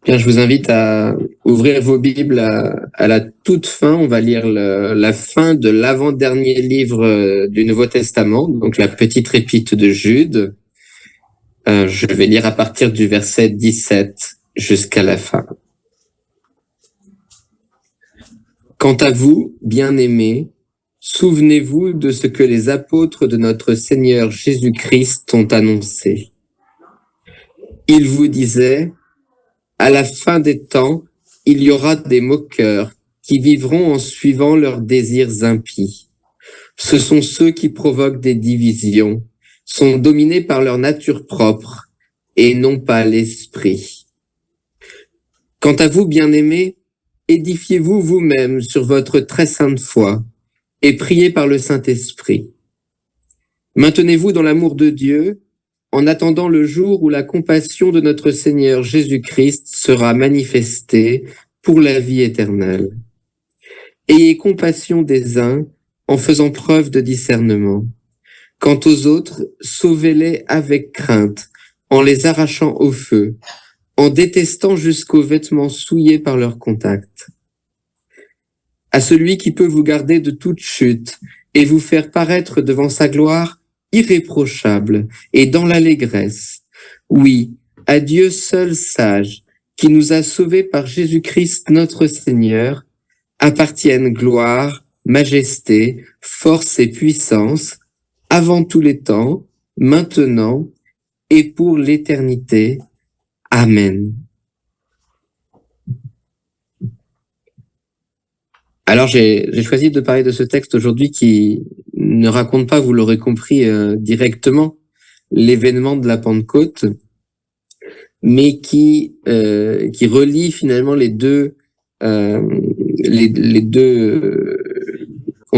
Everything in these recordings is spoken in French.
Bien, je vous invite à ouvrir vos Bibles à la toute fin. On va lire la fin de l'avant-dernier livre du Nouveau Testament, donc la petite épître de Jude. Je vais lire à partir du verset 17 jusqu'à la fin. Quant à vous, bien-aimés, souvenez-vous de ce que les apôtres de notre Seigneur Jésus-Christ ont annoncé. Ils vous disaient: à la fin des temps, il y aura des moqueurs qui vivront en suivant leurs désirs impies. Ce sont ceux qui provoquent des divisions, sont dominés par leur nature propre et non pas l'esprit. Quant à vous, bien-aimés, édifiez-vous vous-même sur votre très sainte foi et priez par le Saint-Esprit. Maintenez-vous dans l'amour de Dieu, en attendant le jour où la compassion de notre Seigneur Jésus-Christ sera manifestée pour la vie éternelle. Ayez compassion des uns en faisant preuve de discernement. Quant aux autres, sauvez-les avec crainte, en les arrachant au feu, en détestant jusqu'aux vêtements souillés par leur contact. À celui qui peut vous garder de toute chute et vous faire paraître devant sa gloire irréprochable et dans l'allégresse. Oui, à Dieu seul sage, qui nous a sauvés par Jésus-Christ notre Seigneur, appartiennent gloire, majesté, force et puissance, avant tous les temps, maintenant et pour l'éternité. Amen. Alors j'ai choisi de parler de ce texte aujourd'hui qui ne raconte pas, vous l'aurez compris, directement l'événement de la Pentecôte, mais qui relie finalement les deux. On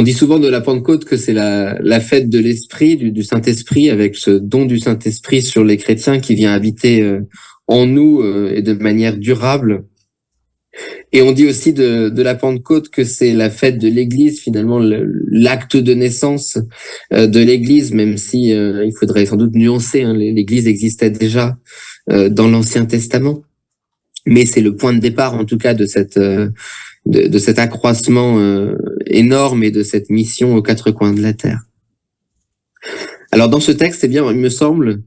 dit souvent de la Pentecôte que c'est la fête de l'Esprit, du Saint-Esprit, avec ce don du Saint-Esprit sur les chrétiens qui vient habiter en nous et de manière durable. Et on dit aussi de la Pentecôte que c'est la fête de l'Église, finalement l'acte de naissance de l'Église, même si il faudrait sans doute nuancer, hein, l'Église existait déjà dans l'Ancien Testament, mais c'est le point de départ en tout cas de cet accroissement énorme et de cette mission aux quatre coins de la terre. Alors dans ce texte, eh bien, il me semble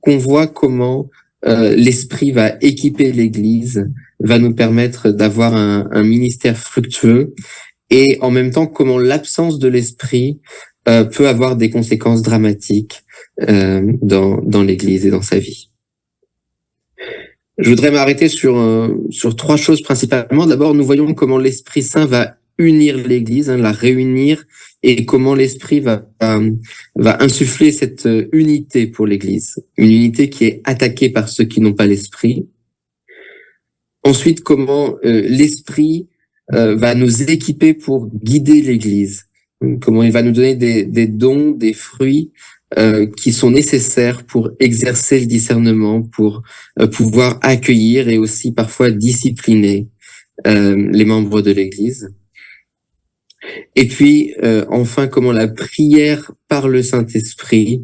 qu'on voit comment l'Esprit va équiper l'Église, va nous permettre d'avoir un ministère fructueux, et en même temps comment l'absence de l'Esprit peut avoir des conséquences dramatiques dans l'Église et dans sa vie. Je voudrais m'arrêter sur trois choses principalement. D'abord, nous voyons comment l'Esprit Saint va unir l'Église, la réunir, et comment l'Esprit va insuffler cette unité pour l'Église, une unité qui est attaquée par ceux qui n'ont pas l'Esprit. Ensuite, comment l'Esprit va nous équiper pour guider l'Église, comment il va nous donner des dons, des fruits qui sont nécessaires pour exercer le discernement, pour pouvoir accueillir et aussi parfois discipliner les membres de l'Église. Et puis, enfin, comment la prière par le Saint-Esprit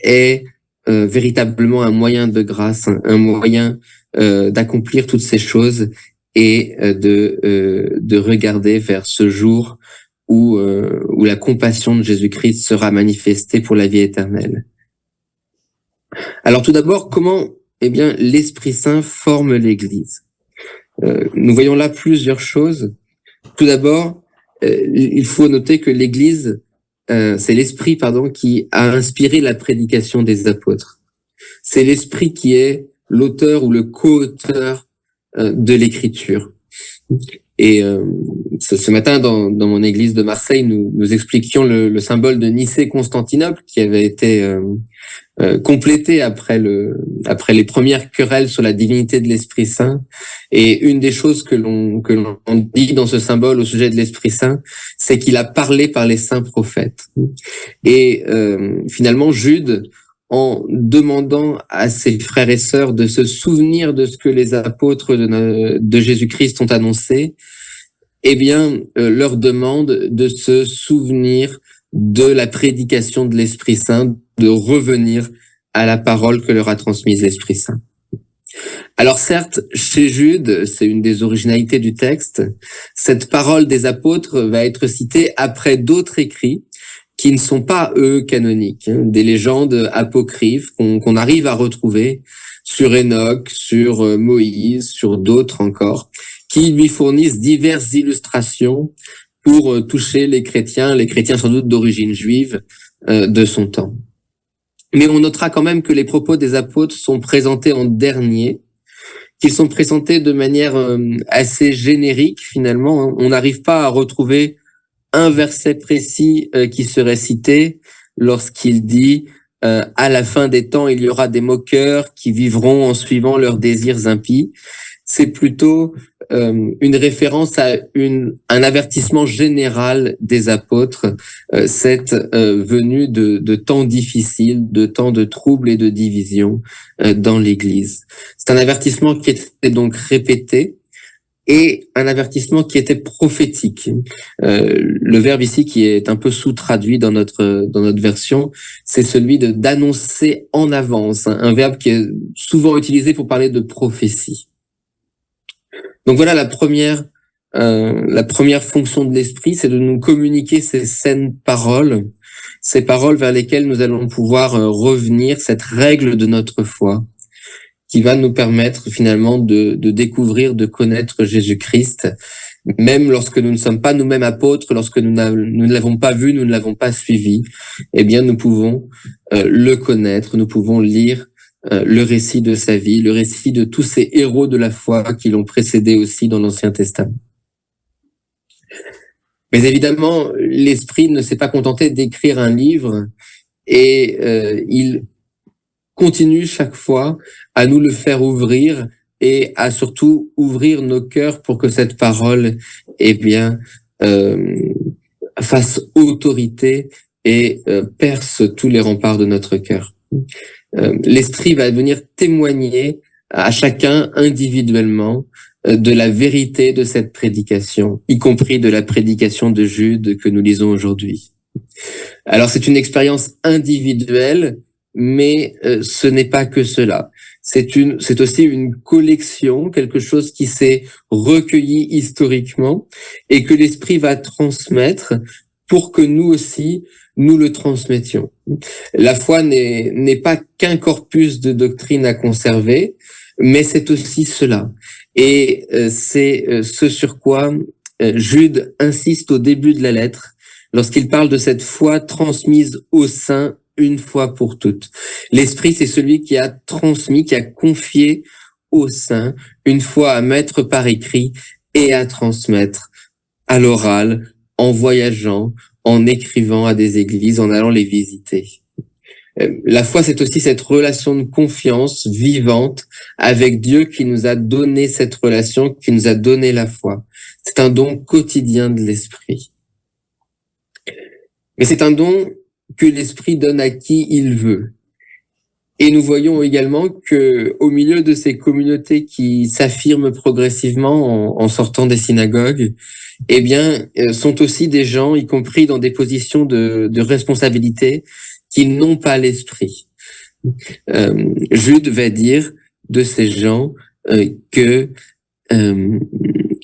est véritablement un moyen de grâce, un moyen d'accomplir toutes ces choses et de regarder vers ce jour où la compassion de Jésus-Christ sera manifestée pour la vie éternelle. Alors tout d'abord, comment l'Esprit Saint forme l'Église? Nous voyons là plusieurs choses. Tout d'abord, il faut noter que l'Église, c'est l'Esprit, qui a inspiré la prédication des apôtres. C'est l'Esprit qui est l'auteur ou le co-auteur de l'Écriture. Et ce matin, dans mon église de Marseille, nous expliquions le symbole de Nicée-Constantinople qui avait été complété après les premières querelles sur la divinité de l'Esprit Saint. Et une des choses que l'on dit dans ce symbole au sujet de l'Esprit Saint, c'est qu'il a parlé par les saints prophètes. Et finalement, Jude, en demandant à ses frères et sœurs de se souvenir de ce que les apôtres de Jésus-Christ ont annoncé, leur demande de se souvenir de la prédication de l'Esprit Saint, de revenir à la parole que leur a transmise l'Esprit Saint. Alors certes, chez Jude, c'est une des originalités du texte, cette parole des apôtres va être citée après d'autres écrits qui ne sont pas, eux, canoniques, hein, des légendes apocryphes qu'on arrive à retrouver sur Enoch, sur Moïse, sur d'autres encore, qui lui fournissent diverses illustrations pour toucher les chrétiens sans doute d'origine juive de son temps. Mais on notera quand même que les propos des apôtres sont présentés en dernier, qu'ils sont présentés de manière assez générique finalement. Hein. On n'arrive pas à retrouver un verset précis qui serait cité lorsqu'il dit à la fin des temps, il y aura des moqueurs qui vivront en suivant leurs désirs impies. C'est plutôt une référence à un avertissement général des apôtres, cette venue de temps difficiles, de temps de troubles et de divisions dans l'Église. C'est un avertissement qui était donc répété et un avertissement qui était prophétique. Le verbe ici qui est un peu sous-traduit dans notre version, c'est celui d'annoncer en avance, un verbe qui est souvent utilisé pour parler de prophétie. Donc voilà la première fonction de l'esprit, c'est de nous communiquer ces saines paroles, ces paroles vers lesquelles nous allons pouvoir revenir, cette règle de notre foi, qui va nous permettre finalement de découvrir, de connaître Jésus-Christ, même lorsque nous ne sommes pas nous-mêmes apôtres, lorsque nous ne l'avons pas vu, nous ne l'avons pas suivi, eh bien nous pouvons le connaître, nous pouvons lire le récit de sa vie, le récit de tous ces héros de la foi qui l'ont précédé aussi dans l'Ancien Testament. Mais évidemment, l'Esprit ne s'est pas contenté d'écrire un livre et il continue chaque fois à nous le faire ouvrir et à surtout ouvrir nos cœurs pour que cette parole, eh bien, fasse autorité et perce tous les remparts de notre cœur. L'Esprit va venir témoigner à chacun individuellement de la vérité de cette prédication, y compris de la prédication de Jude que nous lisons aujourd'hui. Alors c'est une expérience individuelle, mais ce n'est pas que cela. C'est aussi une collection, quelque chose qui s'est recueilli historiquement et que l'Esprit va transmettre pour que nous aussi, nous le transmettions. La foi n'est pas qu'un corpus de doctrine à conserver, mais c'est aussi cela. Et c'est ce sur quoi Jude insiste au début de la lettre, lorsqu'il parle de cette foi transmise aux saints une fois pour toutes. L'Esprit, c'est celui qui a transmis, qui a confié aux saints une foi à mettre par écrit et à transmettre à l'oral, en voyageant, en écrivant à des églises, en allant les visiter. La foi, c'est aussi cette relation de confiance vivante avec Dieu qui nous a donné cette relation, qui nous a donné la foi. C'est un don quotidien de l'Esprit. Mais c'est un don que l'Esprit donne à qui il veut. Et nous voyons également que, au milieu de ces communautés qui s'affirment progressivement en sortant des synagogues, eh bien, sont aussi des gens, y compris dans des positions de responsabilité, qui n'ont pas l'Esprit. Jude va dire de ces gens que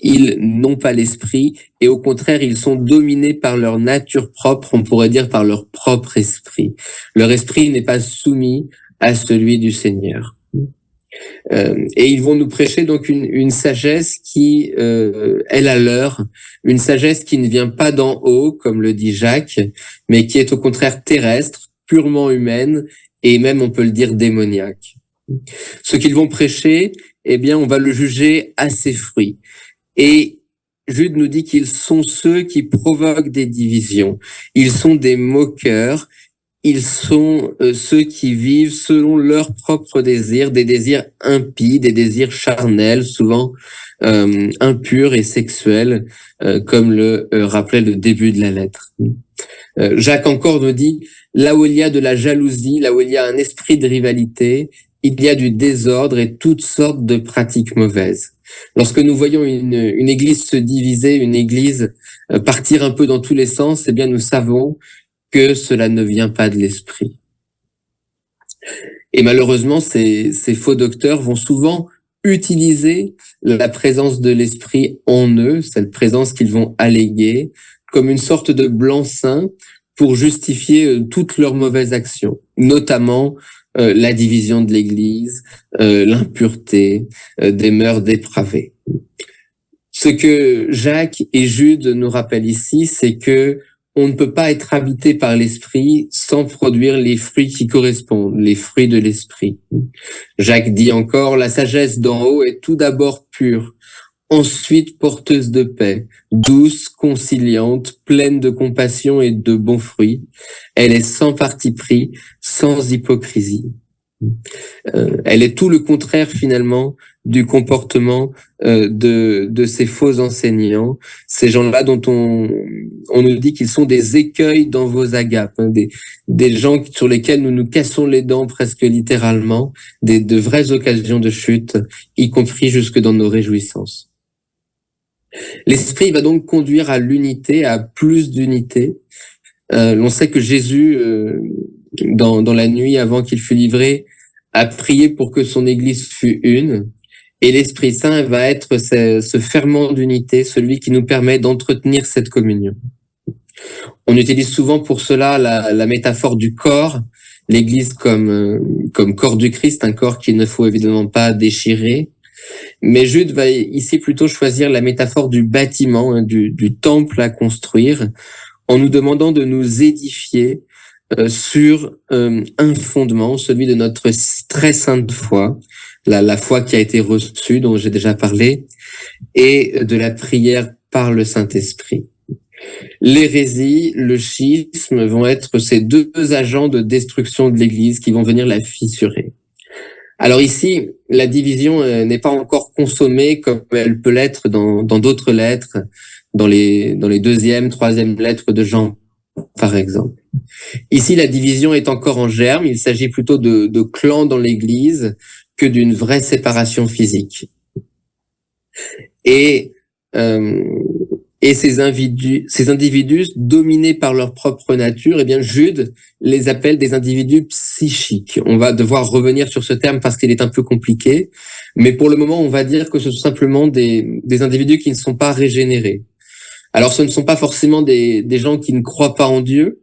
ils n'ont pas l'Esprit et au contraire, ils sont dominés par leur nature propre, on pourrait dire par leur propre esprit. Leur esprit n'est pas soumis à celui du Seigneur. Et ils vont nous prêcher donc une sagesse qui est la leur, une sagesse qui ne vient pas d'en haut, comme le dit Jacques, mais qui est au contraire terrestre, purement humaine et même, on peut le dire, démoniaque. Ce qu'ils vont prêcher, eh bien, on va le juger à ses fruits. Et Jude nous dit qu'ils sont ceux qui provoquent des divisions. Ils sont des moqueurs. Ils sont ceux qui vivent selon leurs propres désirs, des désirs impies, des désirs charnels, souvent impurs et sexuels, comme le rappelait le début de la lettre. Jacques encore nous dit, là où il y a de la jalousie, là où il y a un esprit de rivalité, il y a du désordre et toutes sortes de pratiques mauvaises. Lorsque nous voyons une église se diviser, une église partir un peu dans tous les sens, eh bien nous savons que cela ne vient pas de l'Esprit. Et malheureusement, ces faux docteurs vont souvent utiliser la présence de l'esprit en eux, cette présence qu'ils vont alléguer, comme une sorte de blanc-seing pour justifier toutes leurs mauvaises actions, notamment la division de l'Église, l'impureté, des mœurs dépravées. Ce que Jacques et Jude nous rappellent ici, c'est que on ne peut pas être habité par l'esprit sans produire les fruits qui correspondent, les fruits de l'esprit. Jacques dit encore, la sagesse d'en haut est tout d'abord pure, ensuite porteuse de paix, douce, conciliante, pleine de compassion et de bons fruits. Elle est sans parti pris, sans hypocrisie. Elle est tout le contraire finalement du comportement de ces faux enseignants, ces gens-là dont on nous dit qu'ils sont des écueils dans vos agapes, hein, des gens sur lesquels nous nous cassons les dents presque littéralement, de vraies occasions de chute, y compris jusque dans nos réjouissances. L'esprit va donc conduire à l'unité, à plus d'unité. On sait que Jésus, dans la nuit avant qu'il fût livré, a prié pour que son Église fût une. Et l'Esprit Saint va être ce ferment d'unité, celui qui nous permet d'entretenir cette communion. On utilise souvent pour cela la métaphore du corps, l'Église comme corps du Christ, un corps qu'il ne faut évidemment pas déchirer. Mais Jude va ici plutôt choisir la métaphore du bâtiment, hein, du temple à construire, en nous demandant de nous édifier sur un fondement, celui de notre très sainte foi, la foi qui a été reçue, dont j'ai déjà parlé, et de la prière par le Saint-Esprit. L'hérésie, le schisme vont être ces deux agents de destruction de l'Église qui vont venir la fissurer. Alors ici, la division n'est pas encore consommée comme elle peut l'être dans d'autres lettres, dans les deuxième, troisième lettres de Jean, par exemple. Ici, la division est encore en germe. Il s'agit plutôt de clans dans l'Église que d'une vraie séparation physique. Et ces individus dominés par leur propre nature, eh bien Jude les appelle des individus psychiques. On va devoir revenir sur ce terme parce qu'il est un peu compliqué, mais pour le moment, on va dire que ce sont simplement des individus qui ne sont pas régénérés. Alors, ce ne sont pas forcément des gens qui ne croient pas en Dieu.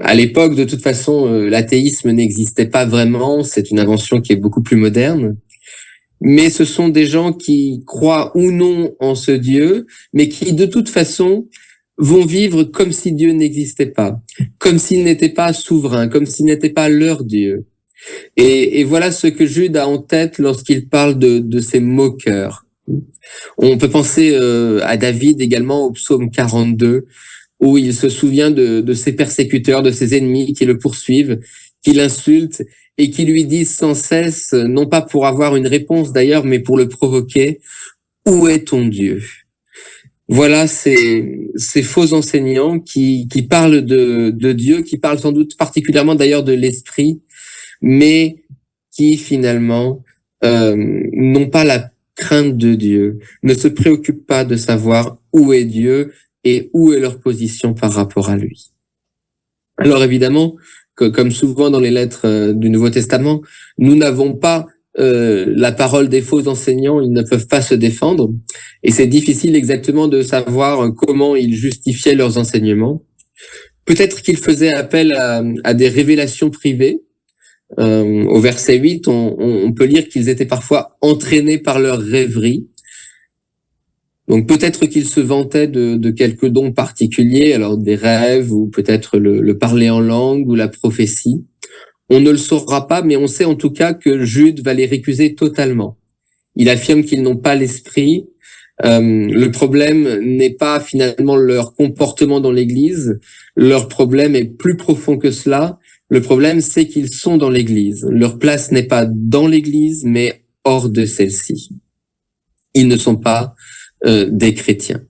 À l'époque, de toute façon, l'athéisme n'existait pas vraiment. C'est une invention qui est beaucoup plus moderne. Mais ce sont des gens qui croient ou non en ce Dieu, mais qui, de toute façon, vont vivre comme si Dieu n'existait pas, comme s'il n'était pas souverain, comme s'il n'était pas leur Dieu. Et voilà ce que Jude a en tête lorsqu'il parle de ces moqueurs. On peut penser à David également au psaume 42, où il se souvient de ses persécuteurs, de ses ennemis qui le poursuivent, qui l'insultent et qui lui disent sans cesse, non pas pour avoir une réponse d'ailleurs, mais pour le provoquer, « Où est ton Dieu ?» Voilà ces faux enseignants qui parlent de Dieu, qui parlent sans doute particulièrement d'ailleurs de l'esprit, mais qui finalement n'ont pas la crainte de Dieu, ne se préoccupent pas de savoir où est Dieu et où est leur position par rapport à lui. Alors évidemment, comme souvent dans les lettres du Nouveau Testament, nous n'avons pas la parole des faux enseignants, ils ne peuvent pas se défendre, et c'est difficile exactement de savoir comment ils justifiaient leurs enseignements. Peut-être qu'ils faisaient appel à des révélations privées. Au verset 8, on peut lire qu'ils étaient parfois entraînés par leur rêverie. Donc peut-être qu'ils se vantaient de quelques dons particuliers, alors des rêves ou peut-être le parler en langue ou la prophétie. On ne le saura pas, mais on sait en tout cas que Jude va les récuser totalement. Il affirme qu'ils n'ont pas l'esprit. Le problème n'est pas finalement leur comportement dans l'Église. Leur problème est plus profond que cela. Le problème, c'est qu'ils sont dans l'Église. Leur place n'est pas dans l'Église, mais hors de celle-ci. Ils ne sont pas des chrétiens.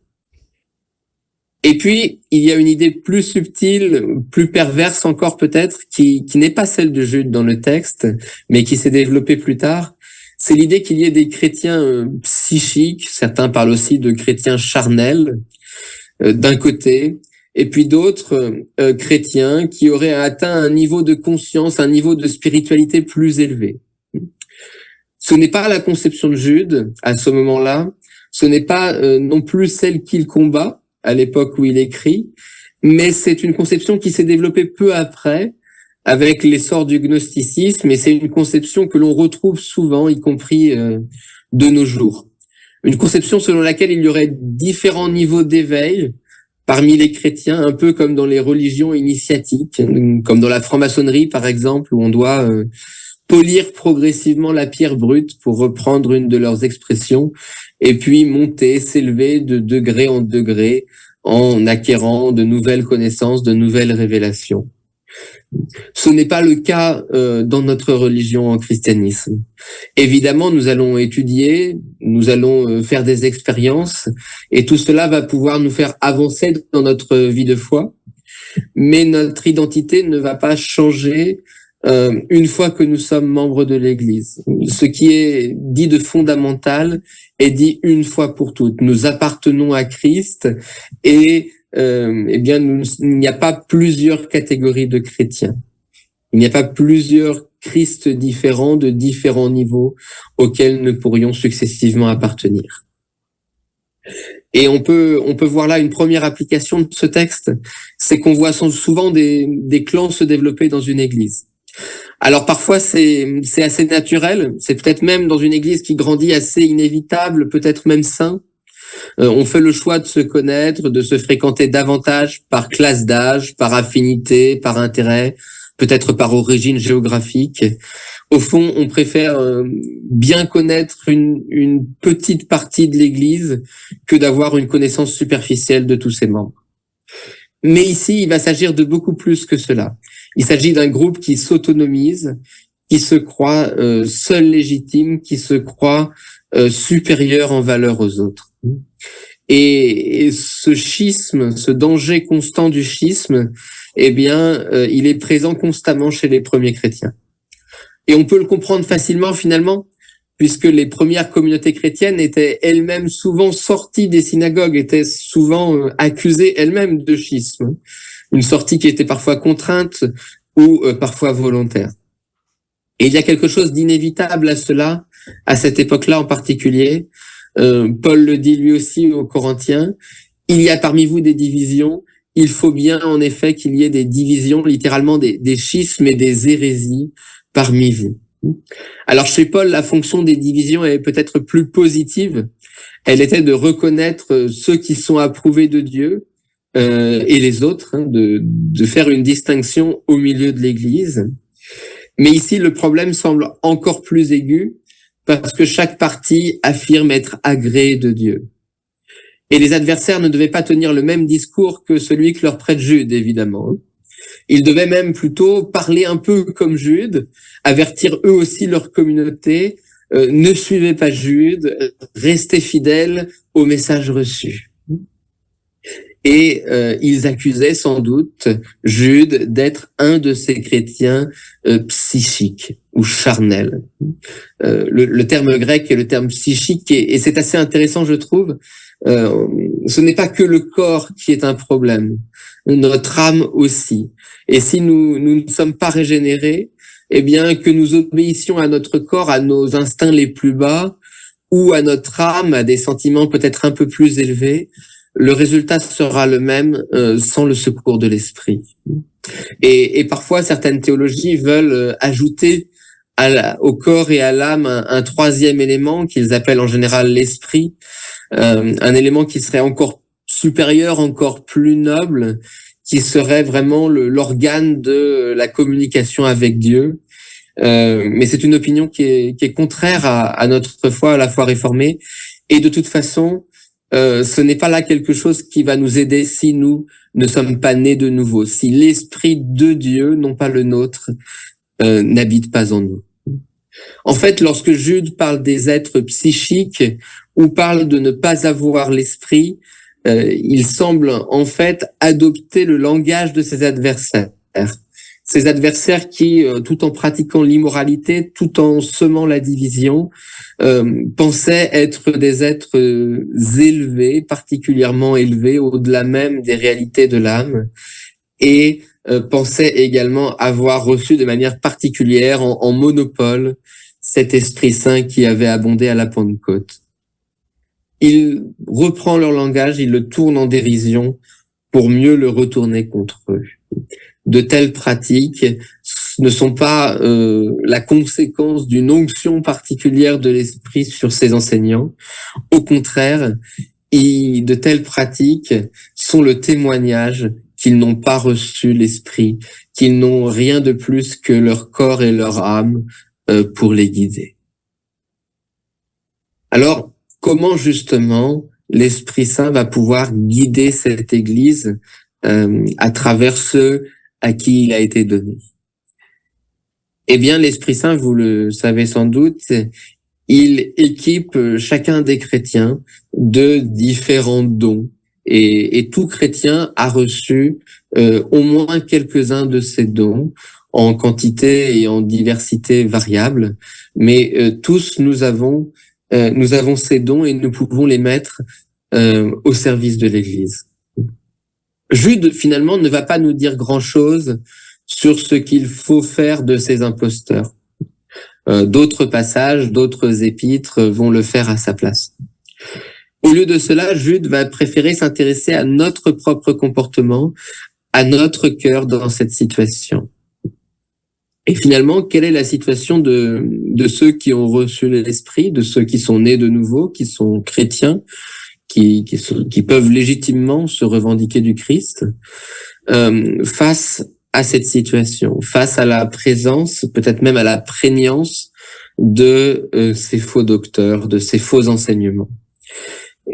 Et puis, il y a une idée plus subtile, plus perverse encore peut-être, qui n'est pas celle de Jude dans le texte, mais qui s'est développée plus tard. C'est l'idée qu'il y ait des chrétiens psychiques, certains parlent aussi de chrétiens charnels, d'un côté, et puis d'autres chrétiens qui auraient atteint un niveau de conscience, un niveau de spiritualité plus élevé. Ce n'est pas la conception de Jude à ce moment-là, ce n'est pas non plus celle qu'il combat à l'époque où il écrit, mais c'est une conception qui s'est développée peu après, avec l'essor du gnosticisme, et c'est une conception que l'on retrouve souvent, y compris de nos jours. Une conception selon laquelle il y aurait différents niveaux d'éveil parmi les chrétiens, un peu comme dans les religions initiatiques, comme dans la franc-maçonnerie par exemple, où on doit polir progressivement la pierre brute, pour reprendre une de leurs expressions, et puis monter, s'élever de degré en degré, en acquérant de nouvelles connaissances, de nouvelles révélations. Ce n'est pas le cas dans notre religion en christianisme. Évidemment, nous allons étudier, nous allons faire des expériences, et tout cela va pouvoir nous faire avancer dans notre vie de foi, mais notre identité ne va pas changer une fois que nous sommes membres de l'Église. Ce qui est dit de fondamental est dit une fois pour toutes. Nous appartenons à Christ, et eh bien, il n'y a pas plusieurs catégories de chrétiens. Il n'y a pas plusieurs Christ différents de différents niveaux auxquels nous pourrions successivement appartenir. Et on peut voir là une première application de ce texte, c'est qu'on voit souvent des clans se développer dans une église. Alors parfois c'est assez naturel, c'est peut-être même dans une église qui grandit assez inévitable, peut-être même sain. On fait le choix de se connaître, de se fréquenter davantage par classe d'âge, par affinité, par intérêt, peut-être par origine géographique. Au fond, on préfère bien connaître une petite partie de l'Église que d'avoir une connaissance superficielle de tous ses membres. Mais ici, il va s'agir de beaucoup plus que cela. Il s'agit d'un groupe qui s'autonomise, qui se croit seul légitime, qui se croit supérieur en valeur aux autres. Et ce schisme, ce danger constant du schisme, eh bien, il est présent constamment chez les premiers chrétiens. Et on peut le comprendre facilement finalement, puisque les premières communautés chrétiennes étaient elles-mêmes souvent sorties des synagogues, étaient souvent accusées elles-mêmes de schisme. Une sortie qui était parfois contrainte ou parfois volontaire. Et il y a quelque chose d'inévitable à cela, à cette époque-là en particulier. Paul le dit lui aussi aux Corinthiens, il y a parmi vous des divisions, il faut bien en effet qu'il y ait des divisions, littéralement des schismes et des hérésies parmi vous. Alors chez Paul, la fonction des divisions est peut-être plus positive, elle était de reconnaître ceux qui sont approuvés de Dieu et les autres, de faire une distinction au milieu de l'Église. Mais ici, le problème semble encore plus aigu, parce que chaque partie affirme être agréée de Dieu. Et les adversaires ne devaient pas tenir le même discours que celui que leur prête Jude, évidemment. Ils devaient même plutôt parler un peu comme Jude, avertir eux aussi leur communauté, ne suivez pas Jude, restez fidèles au message reçu. Et ils accusaient sans doute Jude d'être un de ces chrétiens psychiques ou charnels. Le terme grec est le terme psychique, et c'est assez intéressant, je trouve. Ce n'est pas que le corps qui est un problème, notre âme aussi. Et si nous ne sommes pas régénérés, eh bien que nous obéissions à notre corps, à nos instincts les plus bas, ou à notre âme, à des sentiments peut-être un peu plus élevés, le résultat sera le même sans le secours de l'esprit. Et parfois, certaines théologies veulent ajouter au corps et à l'âme un troisième élément qu'ils appellent en général l'esprit, un élément qui serait encore supérieur, encore plus noble, qui serait vraiment l'organe de la communication avec Dieu. Mais c'est une opinion qui est contraire à notre foi, à la foi réformée. Et de toute façon, ce n'est pas là quelque chose qui va nous aider si nous ne sommes pas nés de nouveau, si l'esprit de Dieu, non pas le nôtre, n'habite pas en nous. En fait, lorsque Jude parle des êtres psychiques ou parle de ne pas avoir l'esprit, il semble en fait adopter le langage de ses adversaires. ces adversaires qui, tout en pratiquant l'immoralité, tout en semant la division, pensaient être des êtres élevés, particulièrement élevés, au-delà même des réalités de l'âme, et pensaient également avoir reçu de manière particulière, en monopole, cet Esprit Saint qui avait abondé à la Pentecôte. Il reprend leur langage, il le tourne en dérision pour mieux le retourner contre eux. De telles pratiques ne sont pas la conséquence d'une onction particulière de l'Esprit sur ses enseignants. Au contraire, de telles pratiques sont le témoignage qu'ils n'ont pas reçu l'Esprit, qu'ils n'ont rien de plus que leur corps et leur âme pour les guider. Alors, comment justement l'Esprit Saint va pouvoir guider cette Église à travers ceux à qui il a été donné? Eh bien, l'Esprit Saint, vous le savez sans doute, il équipe chacun des chrétiens de différents dons. Et tout chrétien a reçu au moins quelques-uns de ces dons, en quantité et en diversité variable. Mais tous, nous avons ces dons et nous pouvons les mettre au service de l'Église. Jude, finalement, ne va pas nous dire grand-chose sur ce qu'il faut faire de ces imposteurs. D'autres passages, d'autres épîtres vont le faire à sa place. Au lieu de cela, Jude va préférer s'intéresser à notre propre comportement, à notre cœur dans cette situation. Et finalement, quelle est la situation de ceux qui ont reçu l'Esprit, de ceux qui sont nés de nouveau, qui sont chrétiens, qui peuvent légitimement se revendiquer du Christ, face à cette situation, face à la présence, peut-être même à la prégnance de ces faux docteurs, de ces faux enseignements.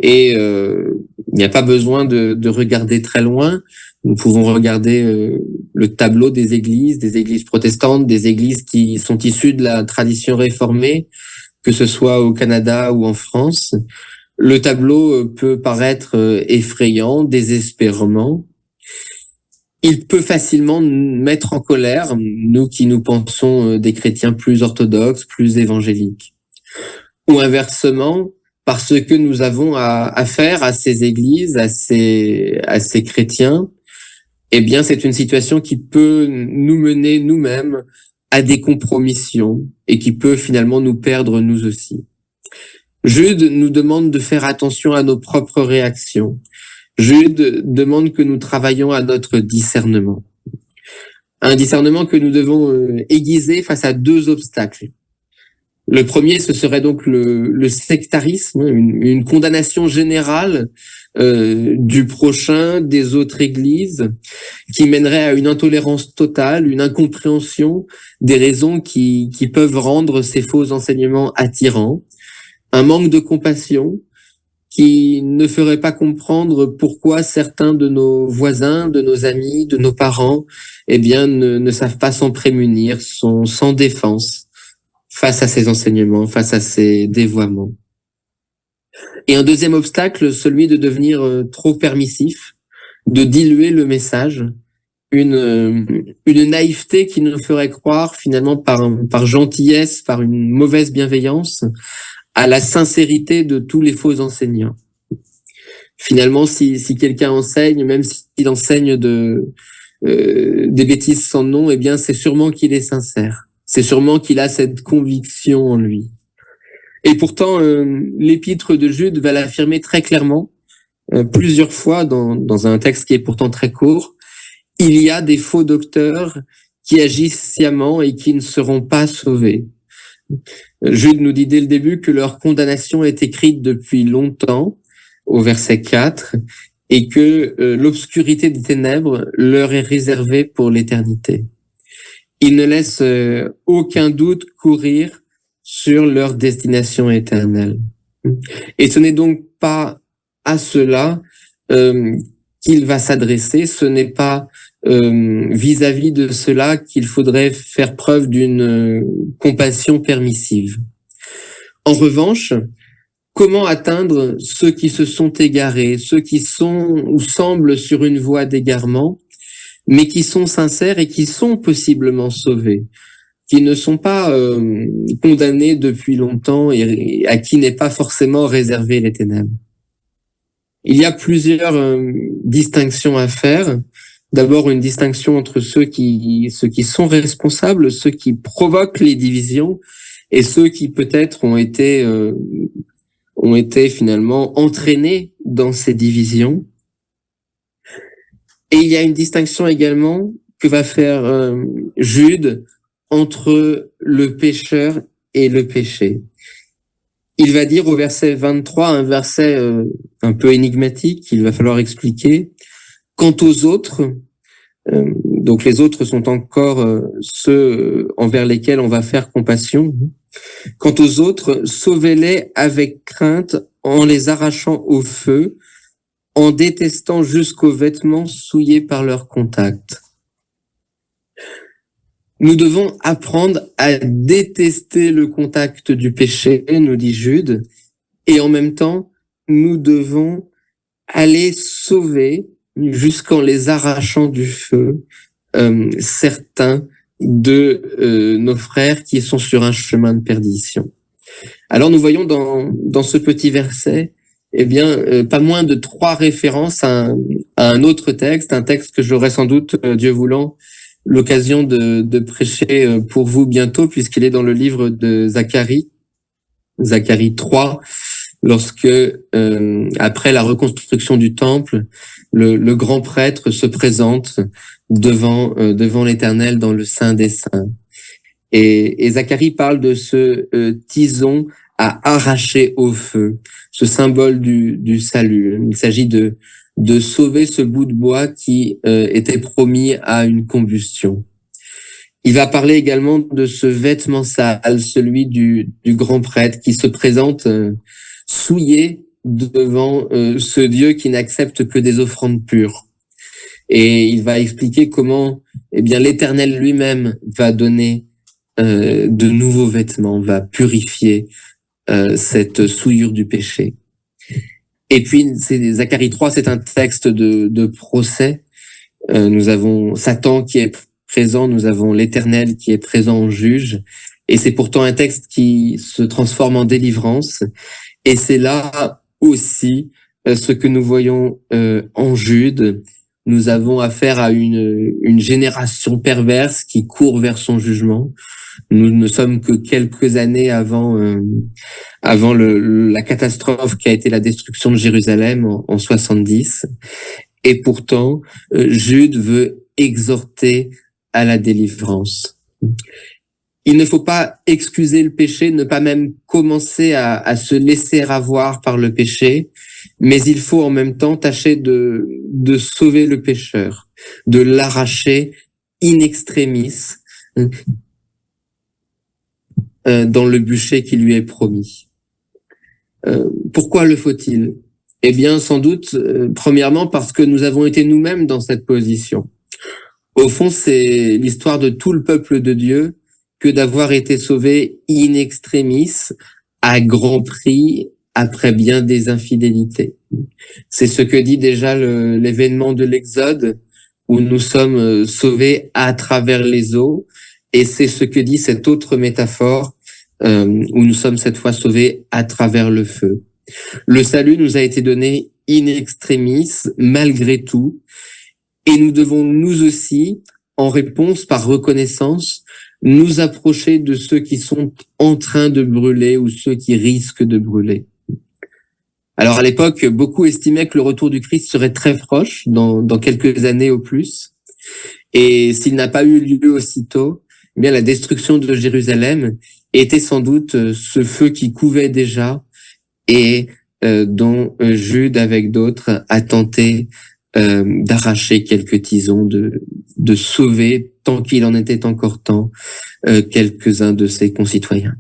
Et il n'y a pas besoin de regarder très loin. Nous pouvons regarder le tableau des églises protestantes, des églises qui sont issues de la tradition réformée, que ce soit au Canada ou en France. Le tableau peut paraître effrayant, désespérant. Il peut facilement mettre en colère, nous qui nous pensons des chrétiens plus orthodoxes, plus évangéliques. Ou inversement, parce que nous avons affaire à ces églises, à ces chrétiens, eh bien, c'est une situation qui peut nous mener nous-mêmes à des compromissions et qui peut finalement nous perdre nous aussi. Jude nous demande de faire attention à nos propres réactions. Jude demande que nous travaillions à notre discernement. Un discernement que nous devons aiguiser face à deux obstacles. Le premier, ce serait donc le sectarisme, une condamnation générale du prochain, des autres églises, qui mènerait à une intolérance totale, une incompréhension des raisons qui peuvent rendre ces faux enseignements attirants, un manque de compassion qui ne ferait pas comprendre pourquoi certains de nos voisins, de nos amis, de nos parents, eh bien, ne savent pas s'en prémunir, sont sans défense face à ces enseignements, face à ces dévoiements. Et un deuxième obstacle, celui de devenir trop permissif, de diluer le message, une naïveté qui nous ferait croire finalement par gentillesse, par une mauvaise bienveillance, à la sincérité de tous les faux enseignants. Finalement, si quelqu'un enseigne, même s'il enseigne des bêtises sans nom, eh bien, c'est sûrement qu'il est sincère. C'est sûrement qu'il a cette conviction en lui. Et pourtant, l'épître de Jude va l'affirmer très clairement, plusieurs fois dans un texte qui est pourtant très court. Il y a des faux docteurs qui agissent sciemment et qui ne seront pas sauvés. Jude nous dit dès le début que leur condamnation est écrite depuis longtemps, au verset 4, et que l'obscurité des ténèbres leur est réservée pour l'éternité. Il ne laisse aucun doute courir sur leur destination éternelle. Et ce n'est donc pas à cela qu'il va s'adresser, ce n'est pas vis-à-vis de cela qu'il faudrait faire preuve d'une compassion permissive. En revanche, comment atteindre ceux qui se sont égarés, ceux qui sont ou semblent sur une voie d'égarement? mais qui sont sincères et qui sont possiblement sauvés, qui ne sont pas condamnés depuis longtemps et à qui n'est pas forcément réservé les ténèbres. Il y a plusieurs distinctions à faire. D'abord, une distinction entre ceux qui sont responsables, ceux qui provoquent les divisions, et ceux qui peut-être ont été finalement entraînés dans ces divisions. Et il y a une distinction également que va faire Jude entre le pécheur et le péché. Il va dire au verset 23, un verset un peu énigmatique, qu'il va falloir expliquer. Quant aux autres, donc les autres sont encore ceux envers lesquels on va faire compassion. Quant aux autres, sauvez-les avec crainte en les arrachant au feu, en détestant jusqu'aux vêtements souillés par leur contact. Nous devons apprendre à détester le contact du péché, nous dit Jude, et en même temps, nous devons aller sauver, jusqu'en les arrachant du feu, certains de nos frères qui sont sur un chemin de perdition. Alors nous voyons dans ce petit verset, eh bien, pas moins de 3 références à un autre texte, un texte que j'aurai sans doute, Dieu voulant, l'occasion de prêcher pour vous bientôt, puisqu'il est dans le livre de Zacharie 3, lorsque, après la reconstruction du temple, le grand prêtre se présente devant l'Éternel dans le Saint des Saints. Et Zacharie parle de ce tison à arracher au feu, ce symbole du salut. Il s'agit de sauver ce bout de bois qui était promis à une combustion. Il va parler également de ce vêtement sale, celui du grand prêtre qui se présente souillé devant ce Dieu qui n'accepte que des offrandes pures. Et il va expliquer comment, eh bien, l'Éternel lui-même va donner de nouveaux vêtements, va purifier cette souillure du péché. Et puis, Zacharie 3, c'est un texte de procès. Nous avons Satan qui est présent, nous avons l'Éternel qui est présent en juge. Et c'est pourtant un texte qui se transforme en délivrance. Et c'est là aussi ce que nous voyons en Jude. Nous avons affaire à une génération perverse qui court vers son jugement. Nous ne sommes que quelques années avant la catastrophe qui a été la destruction de Jérusalem en 70. Et pourtant, Jude veut exhorter à la délivrance. Il ne faut pas excuser le péché, ne pas même commencer à se laisser avoir par le péché, mais il faut en même temps tâcher de sauver le pécheur, de l'arracher in extremis dans le bûcher qui lui est promis. Pourquoi le faut-il? Eh bien, sans doute, premièrement, parce que nous avons été nous-mêmes dans cette position. Au fond, c'est l'histoire de tout le peuple de Dieu que d'avoir été sauvé in extremis, à grand prix, après bien des infidélités. C'est ce que dit déjà l'événement de l'Exode, où nous sommes sauvés à travers les eaux, et c'est ce que dit cette autre métaphore, où nous sommes cette fois sauvés à travers le feu. Le salut nous a été donné in extremis, malgré tout, et nous devons nous aussi, en réponse par reconnaissance, nous approcher de ceux qui sont en train de brûler ou ceux qui risquent de brûler. Alors à l'époque, beaucoup estimaient que le retour du Christ serait très proche, dans quelques années au plus. Et s'il n'a pas eu lieu aussitôt, eh bien la destruction de Jérusalem était sans doute ce feu qui couvait déjà et dont Jude, avec d'autres, a tenté d'arracher quelques tisons, de sauver, tant qu'il en était encore temps, quelques-uns de ses concitoyens.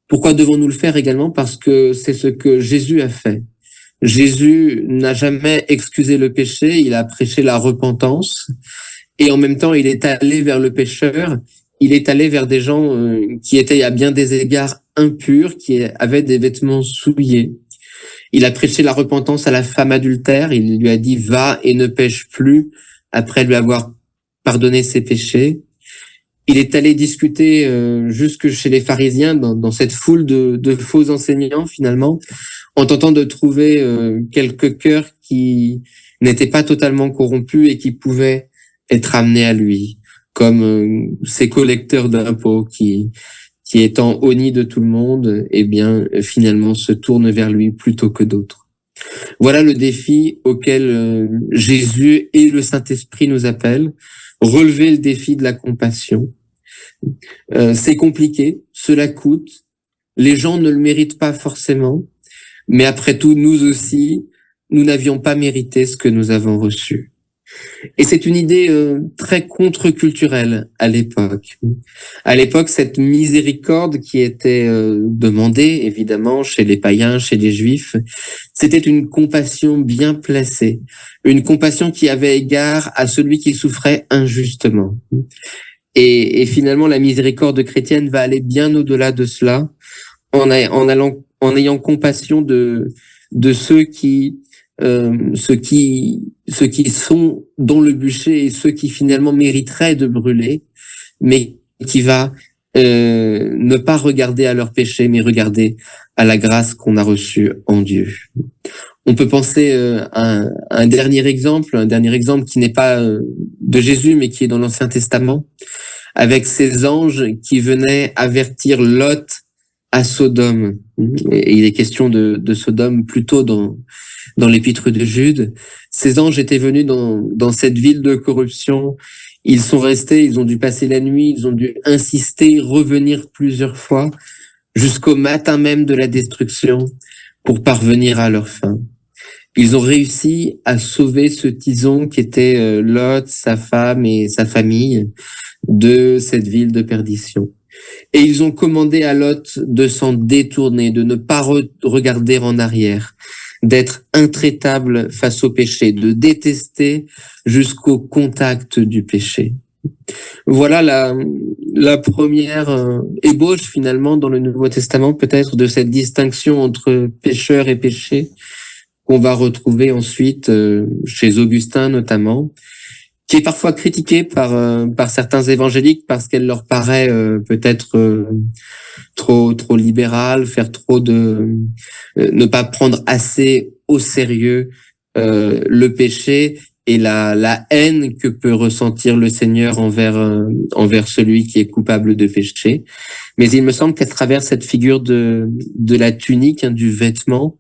Pourquoi devons-nous le faire également? Parce que c'est ce que Jésus a fait. Jésus n'a jamais excusé le péché, il a prêché la repentance, et en même temps, il est allé vers le pécheur, il est allé vers des gens qui étaient à bien des égards impurs, qui avaient des vêtements souillés. Il a prêché la repentance à la femme adultère, il lui a dit « Va et ne pêche plus » après lui avoir pardonné ses péchés. Il est allé discuter jusque chez les pharisiens, dans cette foule de faux enseignants finalement, en tentant de trouver quelques cœurs qui n'étaient pas totalement corrompus et qui pouvaient être amenés à lui, comme ces collecteurs d'impôts qui étant honnis de tout le monde, eh bien finalement se tournent vers lui plutôt que d'autres. Voilà le défi auquel Jésus et le Saint-Esprit nous appellent. Relever le défi de la compassion. C'est compliqué, cela coûte, les gens ne le méritent pas forcément, mais après tout, nous aussi, nous n'avions pas mérité ce que nous avons reçu. Et c'est une idée très contre-culturelle à l'époque. À l'époque, cette miséricorde qui était demandée, évidemment, chez les païens, chez les juifs, c'était une compassion bien placée, une compassion qui avait égard à celui qui souffrait injustement. Et finalement, la miséricorde chrétienne va aller bien au-delà de cela, en ayant compassion de ceux qui sont dans le bûcher et ceux qui finalement mériteraient de brûler, mais qui va ne pas regarder à leur péché, mais regarder à la grâce qu'on a reçue en Dieu. On peut penser à un dernier exemple qui n'est pas de Jésus, mais qui est dans l'Ancien Testament, avec ces anges qui venaient avertir Lot à Sodome. Et il est question de Sodome plutôt dans l'épître de Jude. Ces anges étaient venus dans cette ville de corruption. Ils sont restés, ils ont dû passer la nuit, ils ont dû insister, revenir plusieurs fois, jusqu'au matin même de la destruction, pour parvenir à leur fin. Ils ont réussi à sauver ce tison qui était Lot, sa femme et sa famille de cette ville de perdition. Et ils ont commandé à Lot de s'en détourner, de ne pas regarder en arrière, d'être intraitable face au péché, de détester jusqu'au contact du péché. Voilà la première ébauche finalement dans le Nouveau Testament peut-être de cette distinction entre pécheur et péché qu'on va retrouver ensuite chez Augustin notamment, qui est parfois critiquée par certains évangéliques parce qu'elle leur paraît peut-être trop libérale, faire trop ne pas prendre assez au sérieux le péché et la haine que peut ressentir le Seigneur envers celui qui est coupable de péché. Mais il me semble qu'à travers cette figure de la tunique, du vêtement,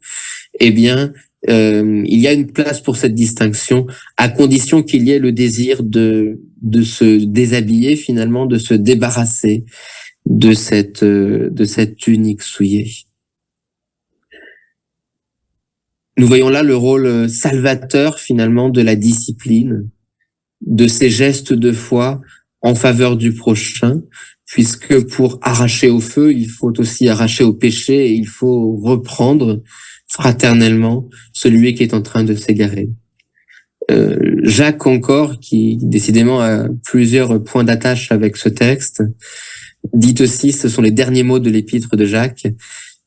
eh bien, il y a une place pour cette distinction, à condition qu'il y ait le désir de se déshabiller finalement, de se débarrasser de cette tunique souillée. Nous voyons là le rôle salvateur finalement de la discipline, de ces gestes de foi en faveur du prochain, puisque pour arracher au feu, il faut aussi arracher au péché et il faut reprendre fraternellement celui qui est en train de s'égarer. Jacques encore, qui décidément a plusieurs points d'attache avec ce texte, dit aussi, ce sont les derniers mots de l'épître de Jacques: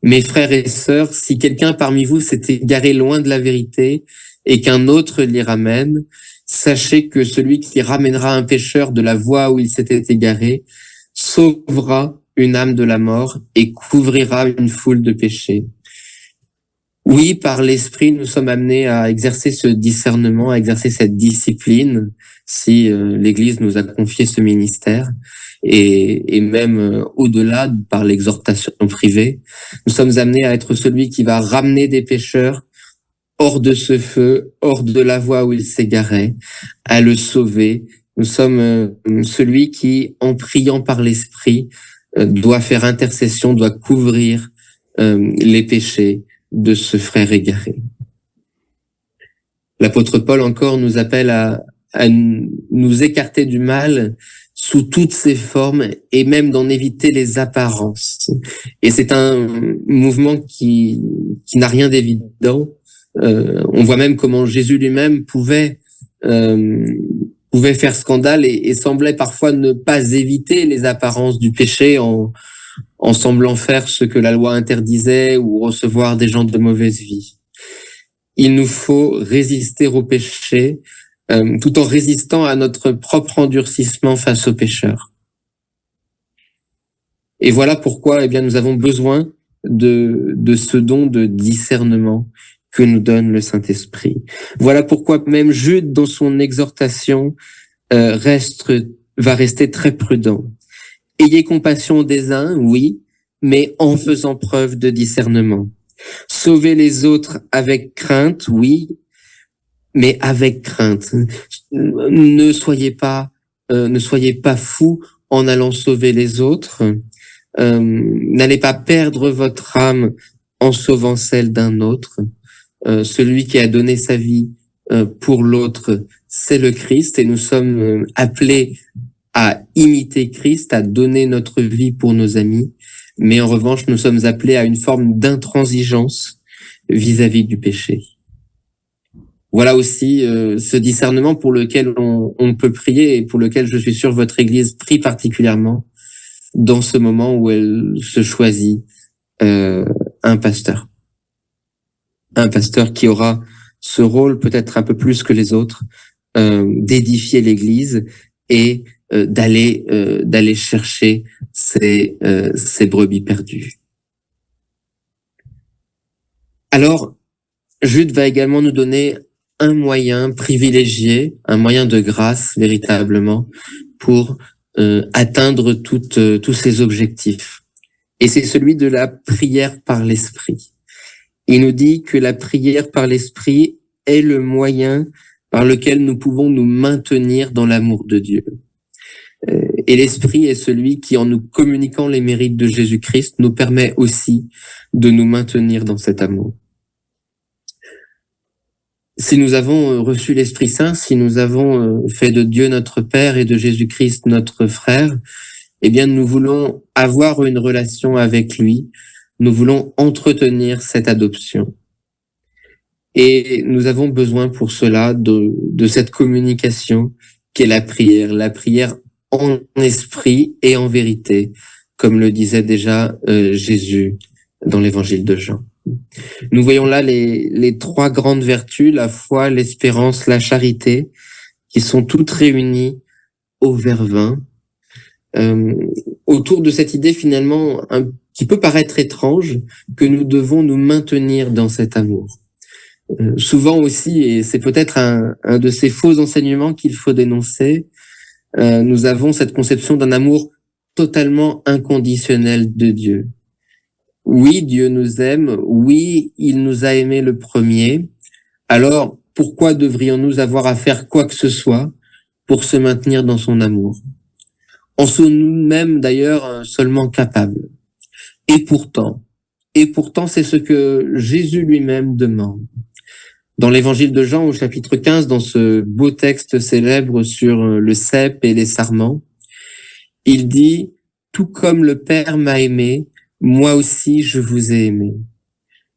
mes frères et sœurs, si quelqu'un parmi vous s'est égaré loin de la vérité et qu'un autre l'y ramène, sachez que celui qui ramènera un pécheur de la voie où il s'était égaré sauvera une âme de la mort et couvrira une foule de péchés. Oui, par l'Esprit, nous sommes amenés à exercer ce discernement, à exercer cette discipline, si l'Église nous a confié ce ministère, et même au-delà, par l'exhortation privée, nous sommes amenés à être celui qui va ramener des pécheurs hors de ce feu, hors de la voie où ils s'égaraient, à le sauver. Nous sommes celui qui, en priant par l'Esprit, doit faire intercession, doit couvrir les péchés de ce frère égaré. L'apôtre Paul encore nous appelle à nous écarter du mal sous toutes ses formes et même d'en éviter les apparences. Et c'est un mouvement qui n'a rien d'évident. On voit même comment Jésus lui-même pouvait faire scandale et semblait parfois ne pas éviter les apparences du péché en semblant faire ce que la loi interdisait ou recevoir des gens de mauvaise vie. Il nous faut résister au péché tout en résistant à notre propre endurcissement face aux pécheurs. Et voilà pourquoi, eh bien, nous avons besoin de ce don de discernement que nous donne le Saint-Esprit. Voilà pourquoi même Jude, dans son exhortation, va rester très prudent. Ayez compassion des uns, oui, mais en faisant preuve de discernement. Sauvez les autres avec crainte, oui, mais avec crainte. Ne soyez pas fous en allant sauver les autres. N'allez pas perdre votre âme en sauvant celle d'un autre. Celui qui a donné sa vie pour l'autre, c'est le Christ, et nous sommes appelés à imiter Christ, à donner notre vie pour nos amis. Mais en revanche, nous sommes appelés à une forme d'intransigeance vis-à-vis du péché. Voilà aussi ce discernement pour lequel on peut prier et pour lequel je suis sûr votre Église prie particulièrement dans ce moment où elle se choisit un pasteur. Un pasteur qui aura ce rôle peut-être un peu plus que les autres, d'édifier l'Église et d'aller chercher ces brebis perdues. Alors, Jude va également nous donner un moyen privilégié, un moyen de grâce véritablement pour atteindre tous ces objectifs. Et c'est celui de la prière par l'Esprit. Il nous dit que la prière par l'Esprit est le moyen par lequel nous pouvons nous maintenir dans l'amour de Dieu. Et l'Esprit est celui qui, en nous communiquant les mérites de Jésus-Christ, nous permet aussi de nous maintenir dans cet amour. Si nous avons reçu l'Esprit Saint, si nous avons fait de Dieu notre Père et de Jésus-Christ notre frère, eh bien, nous voulons avoir une relation avec lui. Nous voulons entretenir cette adoption. Et nous avons besoin pour cela de cette communication qu'est la prière en esprit et en vérité, comme le disait déjà Jésus dans l'évangile de Jean. Nous voyons là les trois grandes vertus, la foi, l'espérance, la charité, qui sont toutes réunies au Vervin, autour de cette idée finalement qui peut paraître étrange, que nous devons nous maintenir dans cet amour. Souvent aussi, et c'est peut-être un de ces faux enseignements qu'il faut dénoncer, nous avons cette conception d'un amour totalement inconditionnel de Dieu. Oui, Dieu nous aime, oui, il nous a aimés le premier, alors pourquoi devrions-nous avoir à faire quoi que ce soit pour se maintenir dans son amour? En sommes-nous même d'ailleurs seulement capables? Et pourtant, c'est ce que Jésus lui-même demande. Dans l'évangile de Jean, au chapitre 15, dans ce beau texte célèbre sur le cep et les sarments, il dit « Tout comme le Père m'a aimé, moi aussi je vous ai aimé.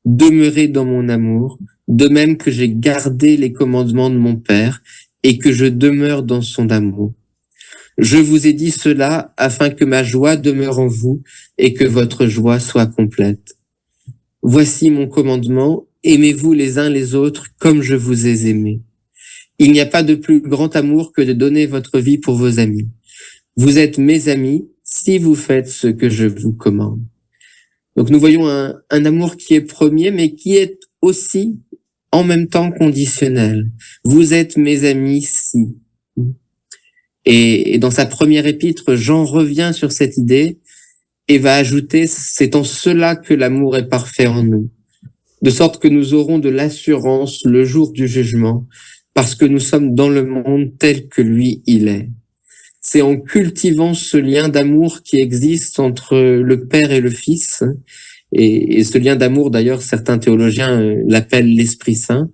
Demeurez dans mon amour, de même que j'ai gardé les commandements de mon Père et que je demeure dans son amour. Je vous ai dit cela afin que ma joie demeure en vous et que votre joie soit complète. Voici mon commandement, aimez-vous les uns les autres comme je vous ai aimé. Il n'y a pas de plus grand amour que de donner votre vie pour vos amis. Vous êtes mes amis si vous faites ce que je vous commande. » Donc nous voyons un amour qui est premier, mais qui est aussi en même temps conditionnel. Vous êtes mes amis si. Et dans sa première épître, Jean revient sur cette idée et va ajouter, c'est en cela que l'amour est parfait en nous, de sorte que nous aurons de l'assurance le jour du jugement, parce que nous sommes dans le monde tel que lui, il est. C'est en cultivant ce lien d'amour qui existe entre le Père et le Fils, et ce lien d'amour, d'ailleurs, certains théologiens l'appellent l'Esprit Saint.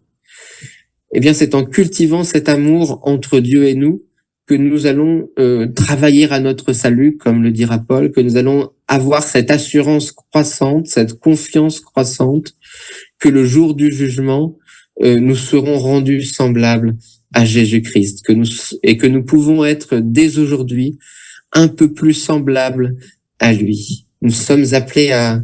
Eh bien, c'est en cultivant cet amour entre Dieu et nous que nous allons travailler à notre salut, comme le dira Paul, que nous allons avoir cette assurance croissante, cette confiance croissante, que le jour du jugement, nous serons rendus semblables à Jésus-Christ, et que nous pouvons être dès aujourd'hui un peu plus semblables à lui. Nous sommes appelés à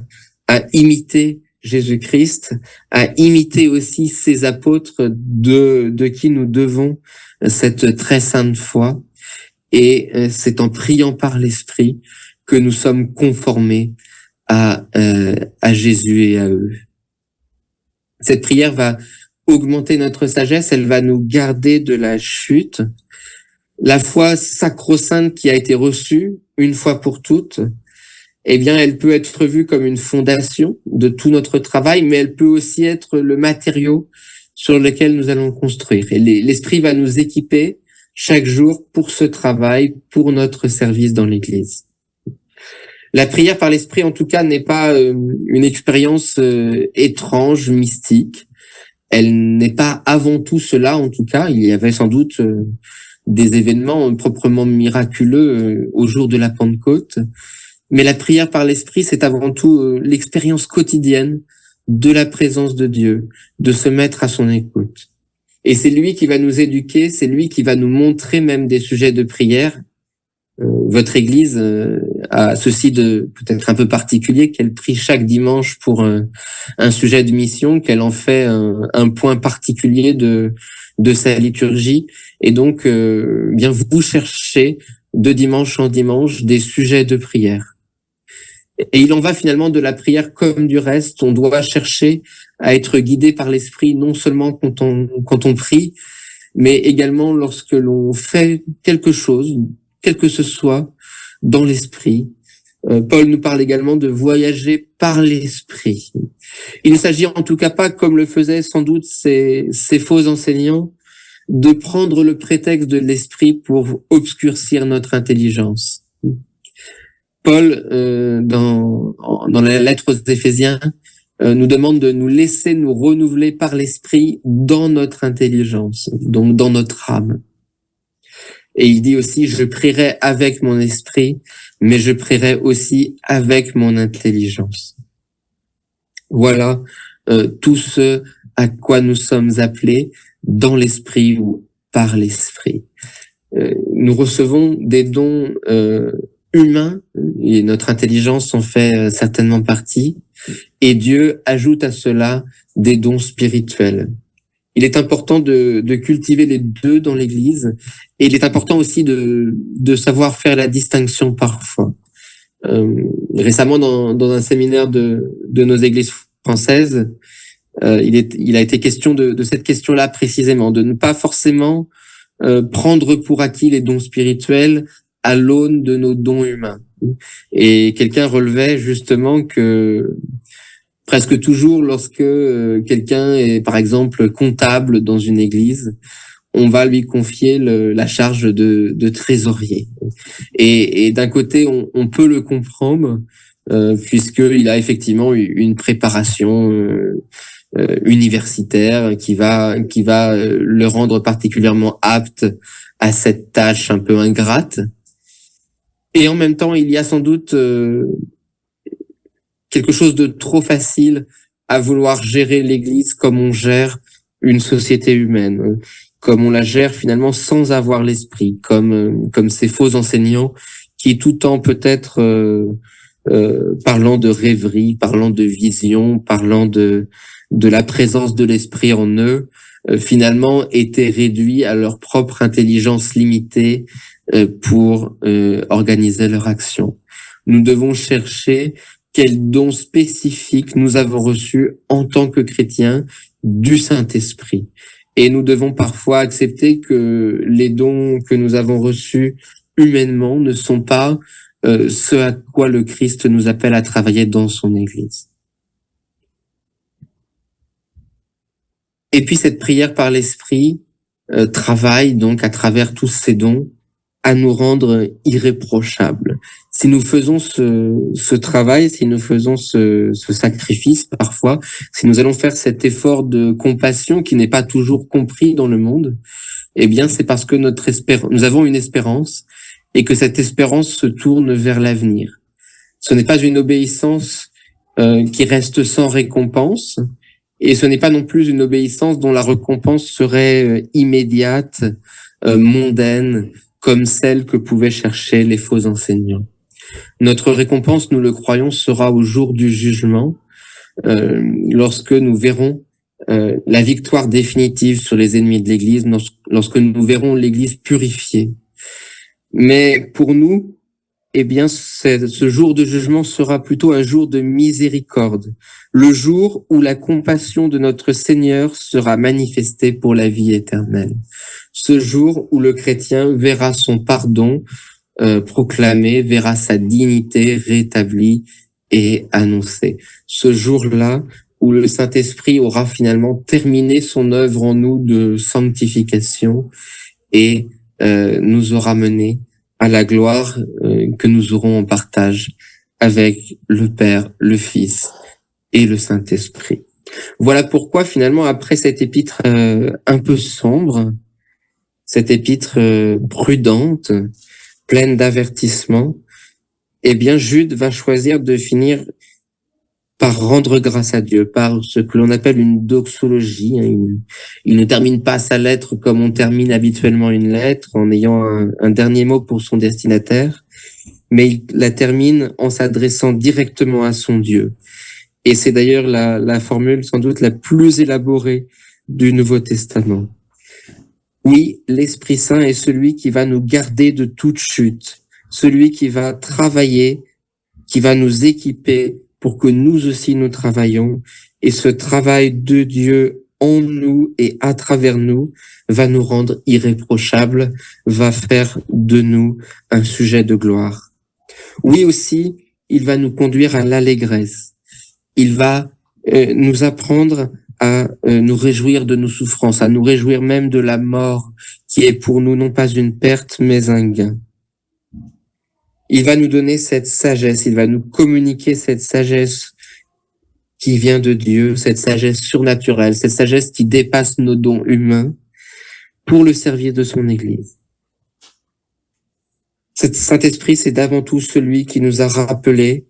imiter Jésus-Christ, à imiter aussi ces apôtres de qui nous devons cette très sainte foi. Et c'est en priant par l'Esprit que nous sommes conformés à Jésus et à eux. Cette prière va augmenter notre sagesse, elle va nous garder de la chute. La foi sacro-sainte qui a été reçue une fois pour toutes, eh bien, elle peut être vue comme une fondation de tout notre travail, mais elle peut aussi être le matériau sur lequel nous allons construire. Et l'Esprit va nous équiper chaque jour pour ce travail, pour notre service dans l'Église. La prière par l'Esprit, en tout cas, n'est pas une expérience étrange, mystique. Elle n'est pas avant tout cela, en tout cas. Il y avait sans doute des événements proprement miraculeux au jour de la Pentecôte. Mais la prière par l'Esprit, c'est avant tout l'expérience quotidienne de la présence de Dieu, de se mettre à son écoute. Et c'est lui qui va nous éduquer, c'est lui qui va nous montrer même des sujets de prière. Votre Église a ceci de peut-être un peu particulier, qu'elle prie chaque dimanche pour un sujet de mission, qu'elle en fait un point particulier de sa liturgie. Et donc, bien vous cherchez de dimanche en dimanche des sujets de prière. Et il en va finalement de la prière comme du reste. On doit chercher à être guidé par l'Esprit, non seulement quand on prie, mais également lorsque l'on fait quelque chose, quel que ce soit, dans l'Esprit. Paul nous parle également de voyager par l'Esprit. Il ne s'agit en tout cas pas, comme le faisaient sans doute ces faux enseignants, de prendre le prétexte de l'Esprit pour obscurcir notre intelligence. Paul, dans la lettre aux Éphésiens, nous demande de nous laisser nous renouveler par l'Esprit dans notre intelligence, donc dans notre âme. Et il dit aussi, je prierai avec mon esprit, mais je prierai aussi avec mon intelligence. Voilà tout ce à quoi nous sommes appelés dans l'esprit ou par l'esprit. Nous recevons des dons humains, et notre intelligence en fait certainement partie, et Dieu ajoute à cela des dons spirituels. Il est important de cultiver les deux dans l'Église, et il est important aussi de savoir faire la distinction parfois. Récemment, dans un séminaire de nos églises françaises, il a été question de cette question-là précisément, de ne pas forcément prendre pour acquis les dons spirituels à l'aune de nos dons humains. Et quelqu'un relevait justement que presque toujours, lorsque quelqu'un est, par exemple, comptable dans une église, on va lui confier la charge de trésorier. Et d'un côté, on peut le comprendre, puisqu'il a effectivement une préparation universitaire qui va le rendre particulièrement apte à cette tâche un peu ingrate. Et en même temps, il y a sans doute quelque chose de trop facile à vouloir gérer l'Église comme on gère une société humaine, comme on la gère finalement sans avoir l'esprit, comme ces faux enseignants qui tout le temps peut-être parlant de rêverie, parlant de vision, parlant de la présence de l'esprit en eux, finalement étaient réduits à leur propre intelligence limitée pour organiser leur action. Nous devons chercher quels dons spécifiques nous avons reçus en tant que chrétiens du Saint-Esprit. Et nous devons parfois accepter que les dons que nous avons reçus humainement ne sont pas ce à quoi le Christ nous appelle à travailler dans son Église. Et puis cette prière par l'Esprit travaille donc à travers tous ces dons à nous rendre irréprochables. Si nous faisons ce travail, si nous faisons ce sacrifice parfois, si nous allons faire cet effort de compassion qui n'est pas toujours compris dans le monde, eh bien c'est parce que nous avons une espérance et que cette espérance se tourne vers l'avenir. Ce n'est pas une obéissance qui reste sans récompense, et ce n'est pas non plus une obéissance dont la récompense serait immédiate, mondaine, comme celle que pouvaient chercher les faux enseignants. Notre récompense, nous le croyons, sera au jour du jugement, lorsque nous verrons la victoire définitive sur les ennemis de l'Église, lorsque nous verrons l'Église purifiée. Mais pour nous, eh bien, ce jour de jugement sera plutôt un jour de miséricorde, le jour où la compassion de notre Seigneur sera manifestée pour la vie éternelle. Ce jour où le chrétien verra son pardon proclamé, verra sa dignité rétablie et annoncée. Ce jour-là où le Saint-Esprit aura finalement terminé son œuvre en nous de sanctification et nous aura menés à la gloire que nous aurons en partage avec le Père, le Fils et le Saint-Esprit. Voilà pourquoi finalement, après cette épître un peu sombre, cette épître prudente, pleine d'avertissements, eh bien Jude va choisir de finir par rendre grâce à Dieu, par ce que l'on appelle une doxologie. Il ne termine pas sa lettre comme on termine habituellement une lettre, en ayant un dernier mot pour son destinataire, mais il la termine en s'adressant directement à son Dieu. Et c'est d'ailleurs la formule sans doute la plus élaborée du Nouveau Testament. Oui, l'Esprit Saint est celui qui va nous garder de toute chute, celui qui va travailler, qui va nous équiper pour que nous aussi nous travaillions. Et ce travail de Dieu en nous et à travers nous va nous rendre irréprochables, va faire de nous un sujet de gloire. Oui aussi, il va nous conduire à l'allégresse. Il va nous apprendre à nous réjouir de nos souffrances, à nous réjouir même de la mort, qui est pour nous non pas une perte, mais un gain. Il va nous donner cette sagesse, il va nous communiquer cette sagesse qui vient de Dieu, cette sagesse surnaturelle, cette sagesse qui dépasse nos dons humains pour le servir de son Église. Cet Saint-Esprit, c'est d'avant tout celui qui nous a rappelé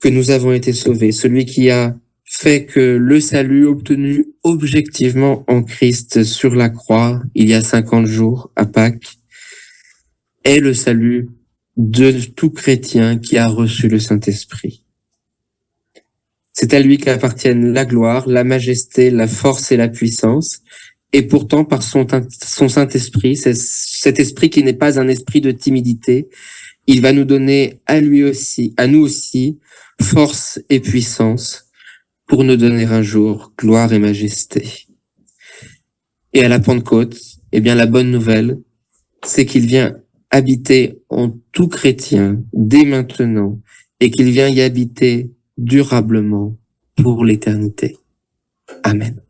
que nous avons été sauvés, celui qui a fait que le salut obtenu objectivement en Christ sur la croix, il y a 50 jours à Pâques, est le salut de tout chrétien qui a reçu le Saint-Esprit. C'est à lui qu'appartiennent la gloire, la majesté, la force et la puissance. Et pourtant, par son Saint-Esprit, c'est cet esprit qui n'est pas un esprit de timidité, il va nous donner à lui aussi, à nous aussi, force et puissance pour nous donner un jour gloire et majesté. Et à la Pentecôte, eh bien, la bonne nouvelle, c'est qu'il vient habiter en tout chrétien dès maintenant et qu'il vient y habiter durablement pour l'éternité. Amen.